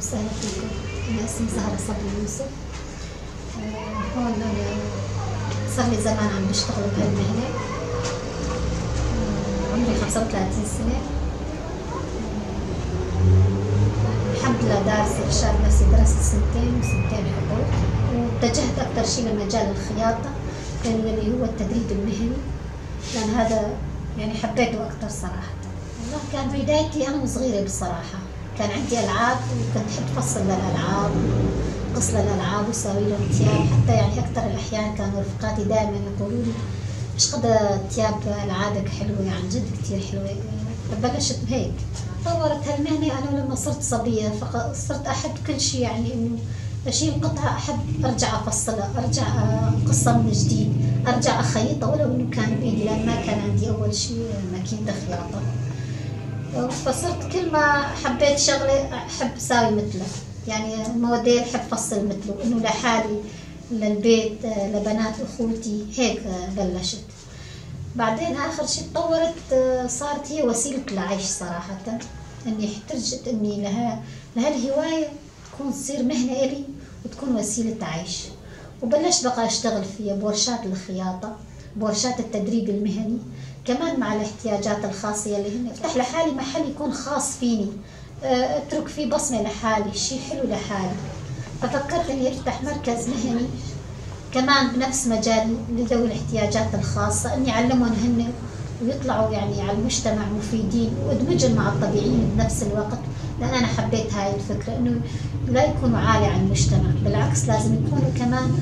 وسهلا فيكم. أنا اسمي زهرة صبري يوسف. هون أنا صار لي زمان عم بشتغل بهالمهنة. عمري 35 سنة. الحمد لله دارسة إرشاد نفسي، درست سنتين وسنتين حقوق، واتجهت أكثر شيء لمجال الخياطة اللي هو التدريب المهني، لأن هذا يعني حبيته أكثر صراحة. والله كان بدايتي أنا وصغيرة بصراحة، كان عندي ألعاب وكنت أحب أفصل للألعاب، قص للألعاب وساوي لهم تياب. حتى يعني أكثر الأحيان كانوا رفقاتي دائما يقولوا لي إيش قد تياب ألعابك حلوة، عن جد كثير حلوة. بلشت بهيك، طورت هالمهنة. أنا لما صرت صبية صرت أحب كل شيء، يعني إنه أشيل قطعة أحب أرجع أفصلها، أرجع أقصها من جديد، أرجع أخيطها ولو إنه كان بإيدي، لأن ما كان عندي أول شيء ماكينة خياطة. فصرت كل ما حبيت شغلة أحب أساوي مثله، يعني موديل أحب أفصل مثله، إنه لحالي للبيت لبنات أخوتي هيك بلشت. بعدين آخر شيء تطورت، صارت هي وسيلة العيش صراحة، إني احتجت إني لهالهواية تكون تصير مهنة إلي وتكون وسيلة عيش. وبلشت بقى أشتغل فيها بورشات الخياطة، بورشات التدريب المهني، كمان مع الاحتياجات الخاصة اللي هن افتح لحالي محل يكون خاص فيني، اترك فيه بصمة لحالي، شيء حلو لحالي. ففكرت اني افتح مركز مهني كمان بنفس مجالي لذوي الاحتياجات الخاصة، اني اعلمهم هن ويطلعوا يعني على المجتمع مفيدين، وادمجهم مع الطبيعيين بنفس الوقت. لان انا حبيت هاي الفكرة، انه لا يكونوا عالي على المجتمع، بالعكس لازم يكونوا كمان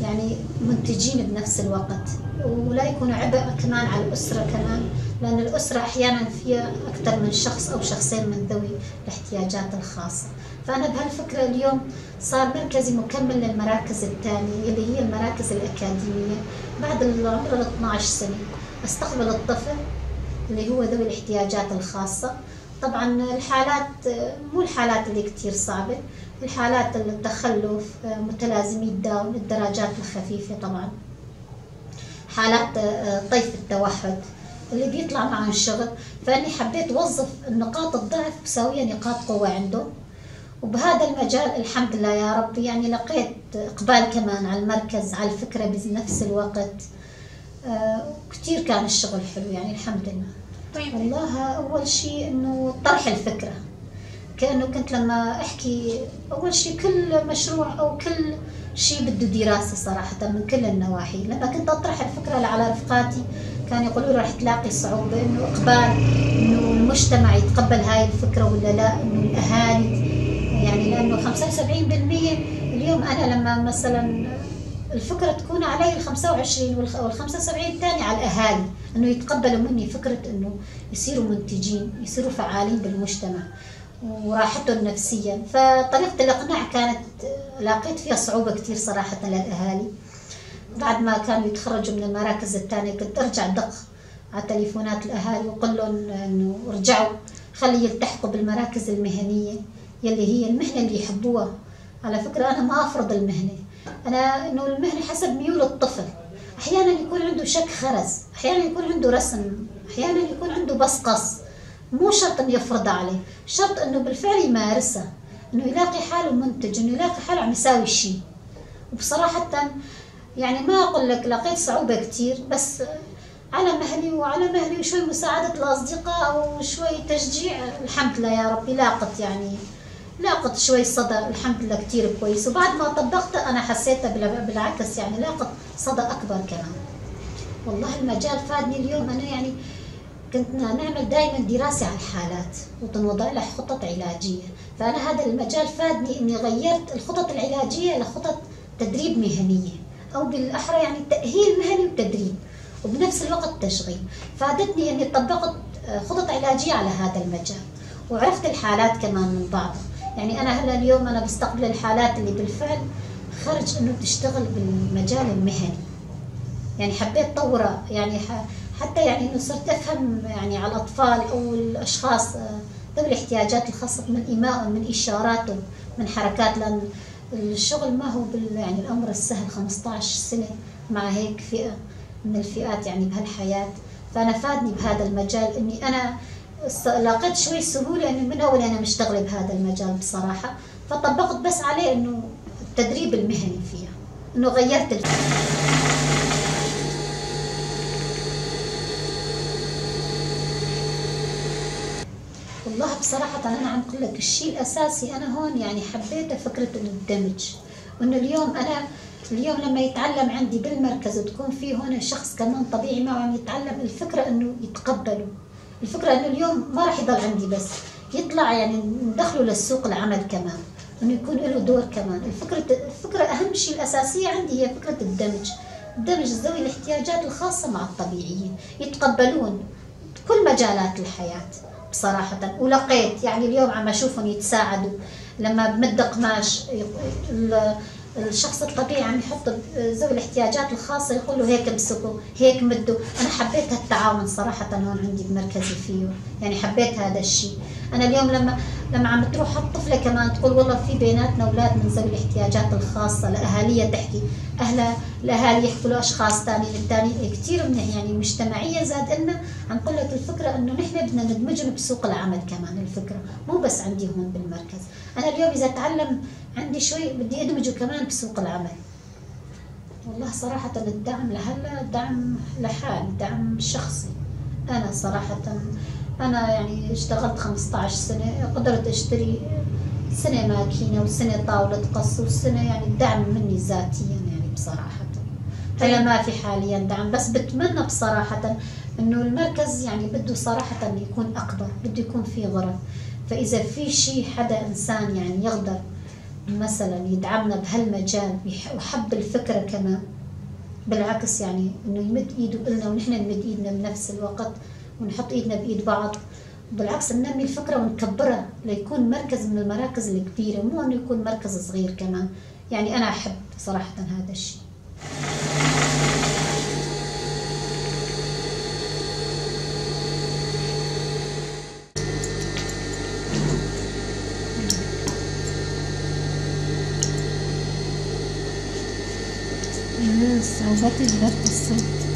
يعني منتجين بنفس الوقت، ولا يكونوا عبء كمان على الأسرة كمان، لأن الأسرة أحيانا فيها أكثر من شخص أو شخصين من ذوي الاحتياجات الخاصة. فأنا بهالفكرة اليوم صار مركزي مكمل للمراكز الثانية اللي هي المراكز الأكاديمية. بعد العمر ال 12 سنة أستقبل الطفل اللي هو ذوي الاحتياجات الخاصة. طبعا الحالات مو الحالات اللي كتير صعبة، الحالات التخلف، متلازمي الداون، الدرجات الخفيفة، طبعا حالات طيف التوحد اللي بيطلع معهم شغل. فاني حبيت اوظف نقاط الضعف بساويها نقاط قوة عندهم. وبهذا المجال الحمد لله يا رب يعني لقيت اقبال كمان على المركز، على الفكرة بنفس الوقت. كتير كان الشغل حلو يعني الحمد لله. طيب والله أول شيء إنه طرح الفكرة، كأنه كنت لما أحكي أول شيء كل مشروع أو كل شيء بده دراسة صراحة من كل النواحي. لما كنت أطرح الفكرة على رفقاتي كانوا يقولوا لي رح تلاقي صعوبة، إنه إقبال، إنه المجتمع يتقبل هاي الفكرة ولا لا، إنه الأهالي يعني، لأنه 75% اليوم أنا لما مثلا الفكرة تكون علي ال 25 وال 75 الثاني على الأهالي، إنه يتقبلوا مني فكرة إنه يصيروا منتجين، يصيروا فعالين بالمجتمع وراحتهم نفسيا. فطريقة الإقناع كانت لاقيت فيها صعوبة كتير صراحة للأهالي. بعد ما كانوا يتخرجوا من المراكز الثانية كنت أرجع دق على تليفونات الأهالي وأقول لهم إنه رجعوا خلي يلتحقوا بالمراكز المهنية يلي هي المهنة اللي يحبوها. على فكرة أنا ما أفرض المهنة، أنا إنه المهنة حسب ميول الطفل. أحيانا يكون عنده شك خرز، أحيانا يكون عنده رسم، أحيانا يكون عنده بس قص، مو شرط إنه يفرضها عليه، شرط إنه بالفعل يمارسها، إنه يلاقي حاله منتج، إنه يلاقي حاله عم يساوي شيء. وبصراحة يعني ما أقول لك لقيت صعوبة كتير، بس على مهلي وعلى مهلي وشوي مساعدة الأصدقاء وشوي تشجيع الحمد لله يا ربي لاقت شوي صدى الحمد لله كتير كويس. وبعد ما طبقتها أنا حسيتها بالعكس يعني لاقت صدى أكبر كمان. والله المجال فادني اليوم. أنا يعني كنت نعمل دائما دراسة على الحالات وتنوضع لها خطط علاجية، فأنا هذا المجال فادني إني غيرت الخطط العلاجية لخطط تدريب مهنية، أو بالأحرى يعني تأهيل مهني وتدريب وبنفس الوقت تشغيل. فادتني إني طبقت خطط علاجية على هذا المجال، وعرفت الحالات كمان من بعضها. يعني أنا هلا اليوم أنا بستقبل الحالات اللي بالفعل خرج إنه تشتغل بالمجال المهني، يعني حبيت طورها يعني حتى يعني إنه صرت أفهم يعني على الأطفال أو الأشخاص ذوي الاحتياجات الخاصة من إيمائهم، من إشاراتهم، من حركات، لأن الشغل ما هو يعني الأمر السهل. 15 سنة مع هيك فئة من الفئات يعني بهالحياة. فأنا فادني بهذا المجال إني أنا لقيت شوي سهولة، إنه من أول أنا مشتغلة بهذا المجال بصراحة. فطبقت بس عليه انه التدريب المهني فيها، انه غيرت والله بصراحة أنا عم أقول لك الشيء الأساسي أنا هون يعني حبيت فكرة الدمج، وإنه اليوم لما يتعلم عندي بالمركز وتكون في هون شخص كمان طبيعي معه عم يتعلم، الفكرة إنه يتقبلوا، الفكرة إنه اليوم ما راح يضل عندي بس، يطلع يعني ندخله للسوق العمل كمان، إنه يكون له دور كمان. الفكرة أهم شيء الأساسية عندي هي فكرة الدمج ذوي الاحتياجات الخاصة مع الطبيعيين، يتقبلون كل مجالات الحياة بصراحة. ولقيت يعني اليوم عم أشوفهم يتساعدوا، لما بمد قماش الشخص الطبيعي عم يحط ذوي الاحتياجات الخاصة يقول له هيك امسكوا هيك مدوا. أنا حبيت هالتعاون صراحة هون عندي بمركزي فيه، يعني حبيت هذا الشيء. أنا اليوم لما عم تروح الطفلة كمان تقول والله في بيناتنا أولاد من ذوي الاحتياجات الخاصة، لأهاليها تحكي، الأهالي يحكوا له أشخاص ثاني كثير من يعني مجتمعية زاد لنا. عم نقول لك الفكرة إنه نحن بدنا ندمجهم بسوق العمل كمان، الفكرة مو بس عندي هون بالمركز. أنا اليوم إذا تعلم عندي شوي بدي أدمجه كمان بسوق العمل. والله صراحة الدعم لهلا دعم لحالي، دعم شخصي. أنا صراحة أنا يعني اشتغلت 15 سنة، قدرت أشتري سنة ماكينة وسنة طاولة قص وسنة، يعني الدعم مني ذاتيا يعني بصراحة. هلا ما في حاليا دعم، بس بتمنى بصراحة إنه المركز يعني بده صراحة يكون أكبر، بده يكون في غرف. فإذا في شيء حدا إنسان يعني يقدر مثلا يدعمنا بهالمجال وحب الفكرة كمان، بالعكس يعني إنه يمد إيده إلنا ونحن نمد إيدنا بنفس الوقت ونحط إيدنا بإيد بعض، بالعكس ننمي الفكرة ونكبرها ليكون مركز من المراكز الكبيرة، مو إنه يكون مركز صغير كمان. يعني أنا أحب صراحة هذا الشيء. صعوبات إجابة الصوت.